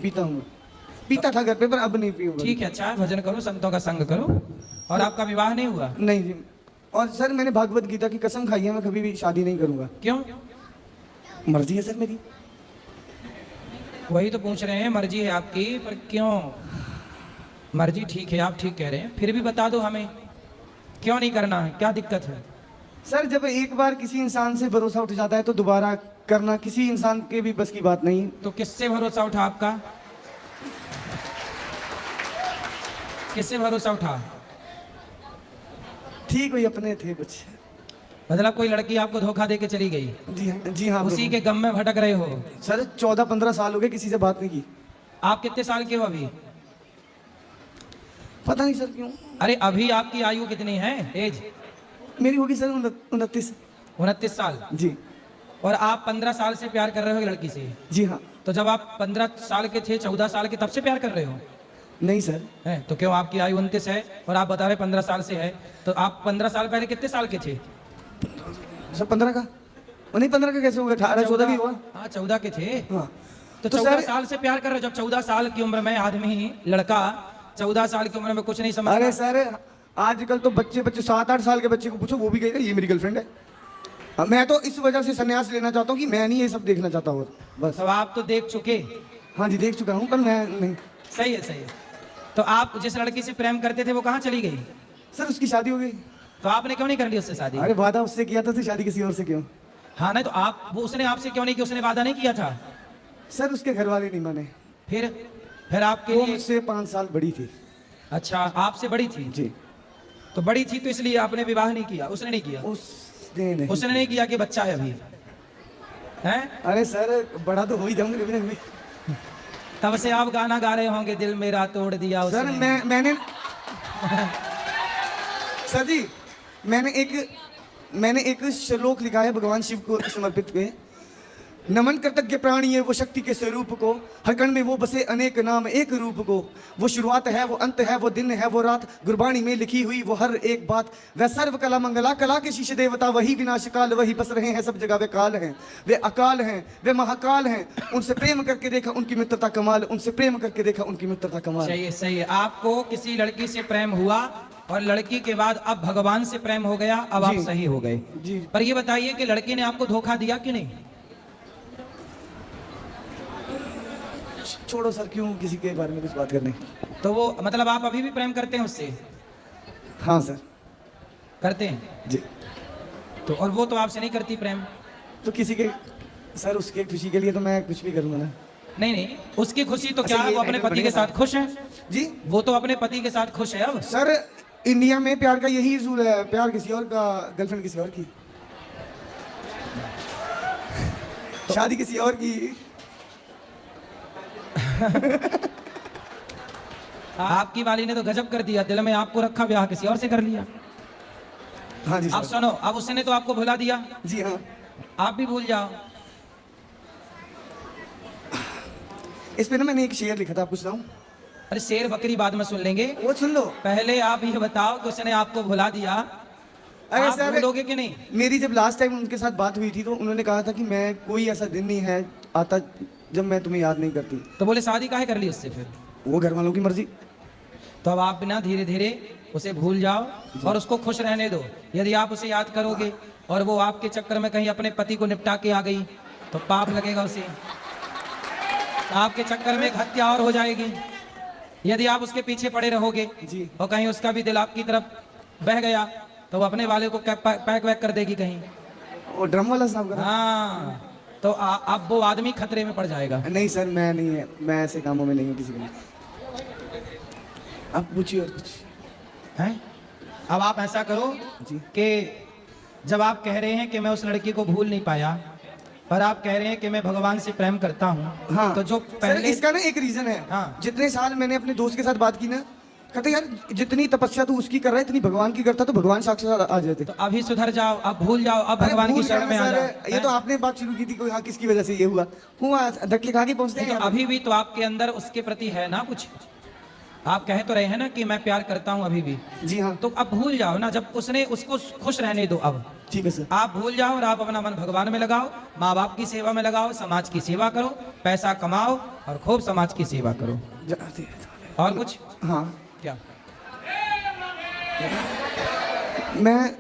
पीता हूँ, पीता था घर पे पर अब नहीं पीऊंगा। ठीक है, अच्छा भजन करो, संतों का संग करो। और आपका विवाह नहीं हुआ? नहीं जी। और सर मैंने भागवत गीता की कसम खाई है, मैं कभी भी शादी नहीं करूंगा। क्यों? मर्जी है सर मेरी। वही तो पूछ रहे हैं, मर्जी है आपकी, पर क्यों? मर्जी ठीक है, आप ठीक कह रहे हैं, फिर भी बता दो हमें क्यों नहीं करना है, क्या दिक्कत है? सर जब एक बार किसी इंसान से भरोसा उठ जाता है तो दोबारा करना किसी इंसान के भी बस की बात नहीं। तो किससे भरोसा उठा आपका? किससे भरोसा उठा? ठीक कोई अपने थे कुछ। मतलब कोई लड़की आपको धोखा दे के चली गई? जी हाँ उसी के गम में भटक रहे हो? सर 14-15 साल हो गए किसी से बात नहीं की। आप कितने साल के हो अभी? पता नहीं सर क्यों। अरे अभी आपकी आयु कितनी है, एज? मेरी होगी सर 29। 29 साल। जी। और आप 15 साल से प्यार कर रहे हो एक लड़की से? जी हाँ। तो जब आप 15 साल के थे, 14 साल के, तब से प्यार कर रहे हो? नहीं सर। है तो क्यों? आपकी आयु 29 है और आप बता रहे 15 साल से है, तो आप 15 साल पहले कितने साल के थे? सर 15 का नहीं, 15 का कैसे होगा? 18-14 भी हुआ। हाँ 14 के थे। हाँ तो तो 14 सर साल से प्यार कर रहे हो? जब 14 साल की उम्र में आदमी, लड़का 14 साल की उम्र में कुछ नहीं समझता। अरे सर आजकल तो बच्चे 7-8 साल के बच्चे को पूछो वो भी कहेगा ये मेरी गर्लफ्रेंड है। मैं तो इस वजह से संन्यास लेना चाहता हूँ कि मैं नहीं ये सब देखना चाहता हूँ बस। तो आप तो देख चुके। हाँ जी देख चुका हूँ पर मैं नहीं। सही है, सही है। तो आप जिस लड़की से प्रेम करते थे वो कहाँ चली गई? सर उसकी शादी हो गई। तो आपने क्यों नहीं कर ली उससे शादी? अरे वादा उससे किया था तो शादी किसी और से क्यों? हाँ नहीं तो आप, वो उसने आपसे क्यों नहीं किया? उसने वादा नहीं किया था? सर उसके घर वाले नहीं माने। फिर आपके वो लिए? मुझसे 5 साल बड़ी थी। अच्छा, आपसे बड़ी थी? जी। तो बड़ी थी तो इसलिए आपने विवाह नहीं किया? उसने नहीं किया? उसने नहीं किया कि बच्चा है अभी? हैं? अरे सर बड़ा तो हो ही जाऊंगा कभी ना कभी। तब से आप गाना गा रहे होंगे, दिल मेरा तोड़ दिया सर उसने। मैंने सर जी मैंने एक श्लोक लिखा है भगवान शिव को समर्पित पे। नमन कृतज्ञ प्राणी है वो शक्ति के स्वरूप को, हर कण में वो बसे अनेक नाम एक रूप को। वो शुरुआत है वो अंत है वो दिन है वो रात, गुरबाणी में लिखी हुई वो हर एक बात। वह सर्व कला मंगला कला के शीश देवता, वही विनाश काल वही बस रहे हैं सब जगह। वे काल हैं वे अकाल हैं वे महाकाल हैं, उनसे प्रेम करके देखा उनकी मित्रता कमाल, उनसे प्रेम करके देखा उनकी मित्रता कमाल। सही है, सही है। आपको किसी लड़की से प्रेम हुआ और लड़की के बाद अब भगवान से प्रेम हो गया, अब आप सही हो गए जी। पर ये बताइए कि लड़की ने आपको धोखा दिया कि नहीं? छोड़ो सर क्यों किसी के बारे में कुछ बात करने। तो वो मतलब आप अभी भी प्रेम करते हैं उससे? हाँ सर करते हैं जी। तो और वो तो आपसे नहीं करती प्रेम? तो किसी के सर उसके खुशी के लिए तो मैं कुछ भी करूँगा ना। नहीं नहीं, उसकी खुशी तो क्या अच्छा, है, ये वो अपने आइटम पति के बढ़िया साथ खुश है जी। वो तो अपने पति के साथ खुश है अब। सर इंडिया में प्यार का यही उसूल है, प्यार किसी और का, गर्लफ्रेंड किसी और की, शादी किसी और की। आपकी वाली ने तो गजब कर दिया, दिल में आपको रखा, ब्याह किसी और से कर लिया। हाँ जी अब सर। सुनो, अब उसने तो आपको भुला दिया, जी हाँ। आप भी भूल जाओ। इस पे ना मैंने एक शेर लिखा था, आपको सुनाऊं? अरे शेर बकरी बाद में सुन लेंगे, वो सुन लो। पहले आप ये बताओ कि उसने आपको भुला दिया, अरे आप सर भूलोगे कि नहीं? मेरी जब लास्ट टाइम उनके साथ बात हुई थी तो उन्होंने कहा था कि मैं कोई ऐसा दिन नहीं है आता जब मैं तुम्हें याद नहीं करती। तो बोले शादी काहे कर ली उससे फिर? वो घर वालों की मर्जी। तो अब आप बिना धीरे धीरे उसे भूल जाओ और उसको खुश रहने दो। यदि आप उसे याद करोगे और वो आपके चक्कर में कहीं अपने पति को निपटा के आ गई तो पाप लगेगा उसे, आपके चक्कर में एक हत्या और हो जाएगी। यदि आप उसके पीछे पड़े रहोगे जी। और कहीं उसका भी दिल आपकी तरफ बह गया तो वो अपने वाले को पैक वैक कर देगी कहीं। वो ड्रम वाला साहब का। हाँ तो अब वो आदमी खतरे में पड़ जाएगा। नहीं सर मैं नहीं है, मैं ऐसे कामों में नहीं हूँ किसी के लिए। आप पूछिए और कुछ हैं? अब आप ऐसा करो जी। कि जब आप कह रहे हैं कि मैं उस लड़की को भूल नहीं पाया पर आप कह रहे हैं कि मैं भगवान से प्रेम करता हूँ, हाँ तो जो सर पहले इसका ना एक रीजन है। हाँ। जितने साल मैंने अपने दोस्त के साथ बात की ना, कहते यार जितनी तपस्या तू उसकी कर रहा है इतनी भगवान की करता तो भगवान साक्षात आ जाते। तो अभी सुधर जाओ, अब भूल जाओ, अब अरे भगवान की भूल शरण में गया आ सर, जाओ। ये तो आपने बात शुरू की थी कोई, हाँ किसकी वजह से ये हुआ धक्के खा के पहुंचते नहीं, हैं। तो अभी भी तो आपके अंदर उसके प्रति है ना कुछ, आप कह तो रहे हैं ना कि मैं प्यार करता हूँ अभी भी, जी हाँ। तो अब भूल जाओ ना, जब उसने उसको खुश रहने दो अब। ठीक है सर। आप भूल जाओ और आप अपना मन भगवान में लगाओ, माँ बाप की सेवा में लगाओ, समाज की सेवा करो, पैसा कमाओ और खूब समाज की सेवा करो। और कुछ? हाँ, क्या? मैं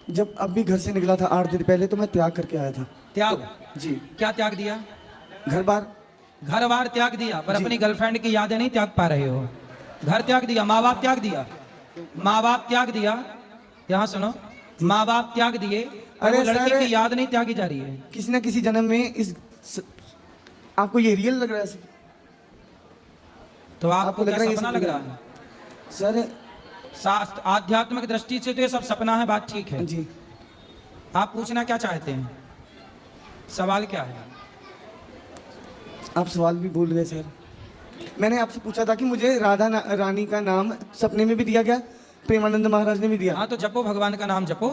जब अभी घर से निकला था 8 दिन पहले, तो मैं त्याग करके आया था। त्याग? जी। क्या त्याग दिया? घर बार। घर बार त्याग दिया, पर जी। अपनी गर्लफ्रेंड की यादें नहीं त्याग पा रहे हो। घर त्याग दिया, माँ बाप त्याग दिया, माँ बाप त्याग दिया। यहाँ सुनो, माँ बाप त्याग दिए, अरे अरे लड़की सर, की याद नहीं त्यागी जा रही है। किसी न किसी जन्म में आपको ये रियल लग रहा है सर? तो आपको लग क्या रहा है ये सपना सब लग रियल? रहा है? सर शास्त्र आध्यात्मिक दृष्टि से तो ये सब सपना है, बात ठीक है। जी। आप पूछना क्या चाहते हैं? सवाल क्या है? आप सवाल भी भूल गए सर। मैंने आपसे पूछा था कि मुझे राधा रानी का नाम सपने में भी दिया गया, प्रेमानंद महाराज ने भी दिया। हाँ, तो जपो, भगवान का नाम जपो।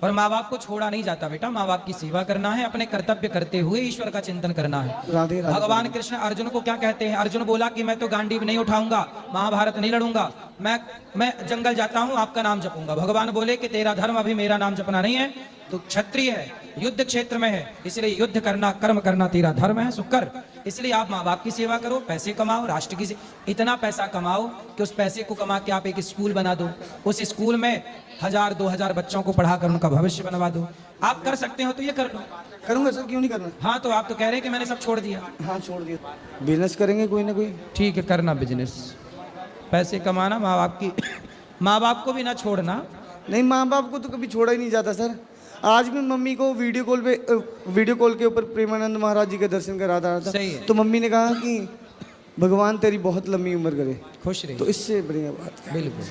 और माँ बाप को छोड़ा नहीं जाता बेटा, माँ बाप की सेवा करना है, अपने कर्तव्य करते हुए ईश्वर का चिंतन करना है। राधे राधे। भगवान कृष्ण अर्जुन को क्या कहते हैं? अर्जुन बोला कि मैं तो गांडीव नहीं उठाऊंगा, महाभारत नहीं लड़ूंगा, मैं जंगल जाता हूँ, आपका नाम जपूंगा। भगवान बोले कि तेरा धर्म अभी मेरा नाम जपना नहीं है, तो क्षत्रिय है, युद्ध क्षेत्र में है, इसलिए युद्ध करना, कर्म करना तेरा धर्म है, सो कर। इसलिए आप माँ बाप की सेवा करो, पैसे कमाओ, राष्ट्र की इतना पैसा कमाओ कि उस पैसे को कमा के आप एक स्कूल बना दो, उस स्कूल में 1000-2000 बच्चों को पढ़ाकर उनका भविष्य बनवा दो। आप कर सकते हो तो ये कर लो। करूंगा सर, क्यों नहीं करना। हाँ, तो आप तो कह रहे हैं कि मैंने सब छोड़ दिया। हाँ, छोड़ दिया। बिजनेस करेंगे कोई ना कोई। ठीक है, करना बिजनेस, पैसे कमाना, माँ बाप को भी ना छोड़ना। नहीं, माँ बाप को तो कभी छोड़ा ही नहीं जाता सर। आज भी मम्मी को वीडियो कॉल के ऊपर प्रेमानंद महाराज जी के दर्शन करा रहा था। सही है। तो मम्मी ने कहा कि भगवान तेरी बहुत लंबी उम्र करे। खुश रही। तो इससे बढ़िया बात क्या? बिल्कुल।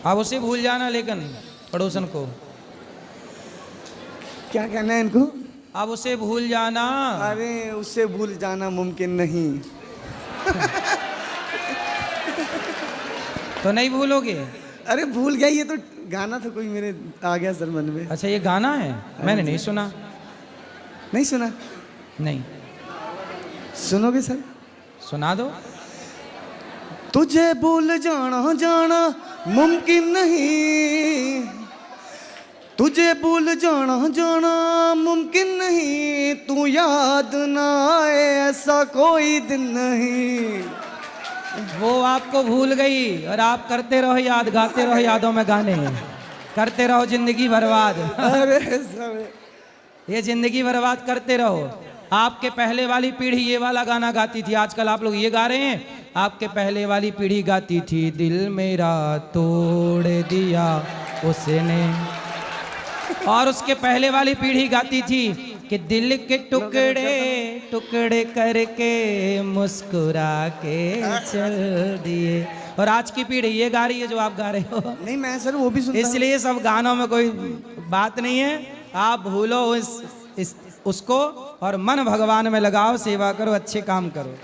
आप उसे भूल जाना, लेकिन पड़ोसन को। क्या कहना है इनको? अब उसे भूल जाना। अरे उससे भूल जाना मुमकिन नहीं। तो नहीं भूलोगे? अरे भूल गया, ये तो गाना था कोई मेरे आ गया सर मन में। अच्छा, ये गाना है, मैंने नहीं सुना। नहीं सुना? नहीं सुनोगे सर? सुना दो। तुझे भूल जाना जाना मुमकिन नहीं, तुझे भूल जाना जाना मुमकिन नहीं, तू याद ना आए ऐसा कोई दिन नहीं। वो आपको भूल गई और आप करते रहो याद, गाते रहो यादों में गाने, करते रहो जिंदगी बर्बाद। अरे सर, ये जिंदगी बर्बाद करते रहो। आपके पहले वाली पीढ़ी ये वाला गाना गाती थी, आजकल आप लोग ये गा रहे हैं। आपके पहले वाली पीढ़ी गाती थी, दिल मेरा तोड़ दिया उसने। और उसके पहले वाली पीढ़ी गाती थी कि दिल के टुकड़े टुकड़े करके मुस्कुरा के चल दिए। और आज की पीढ़ी ये गा रही है जो आप गा रहे हो। नहीं मैं सर वो भी सुनता हूं। इसलिए सब गानों में कोई बात नहीं है। आप भूलो उसको और मन भगवान में लगाओ, सेवा करो, अच्छे काम करो।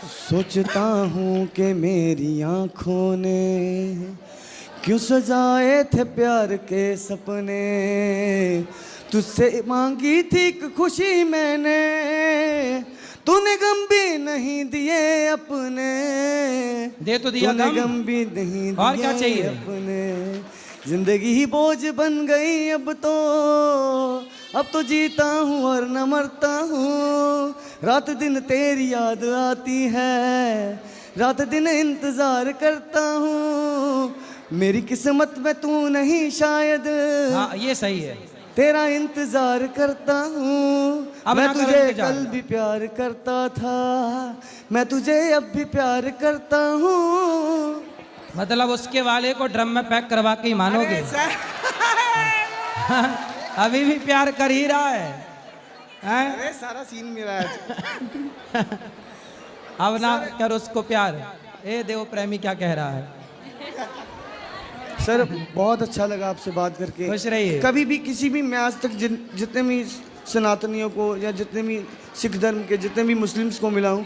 सोचता हूँ कि मेरी आँखों ने क्यों सजाए थे प्यार के सपने, तुझसे मांगी थी एक खुशी मैंने, तूने गम भी नहीं दिए अपने। दे तो दिया गम भी नहीं दिए। और क्या चाहिए? अपने जिंदगी ही बोझ बन गई अब तो जीता हूँ और न मरता हूँ। रात दिन तेरी याद आती है, रात दिन इंतजार करता हूँ। मेरी किस्मत में तू नहीं शायद, हाँ ये सही है। तेरा इंतजार करता हूँ। अब मैं ना करो तुझे इंतजार। कल भी प्यार करता था, मैं तुझे अब भी प्यार करता हूँ। मतलब उसके वाले को ड्रम में पैक करवा के ही मानोगे? अभी भी प्यार कर ही रहा है, हैं? अरे सारा सीन मेरा है। अब ना कर उसको प्यार। ए देव प्रेमी क्या कह रहा है? सर बहुत अच्छा लगा आपसे बात करके। खुश रहिए। कभी भी किसी भी, मैं आज तक जितने भी सनातनियों को या जितने भी सिख धर्म के जितने भी मुस्लिम्स को मिला हूँ,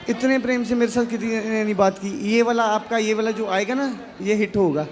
इतने प्रेम से मेरे साथ किसी ने नहीं बात की। ये वाला आपका ये वाला जो आएगा ना, ये हिट होगा।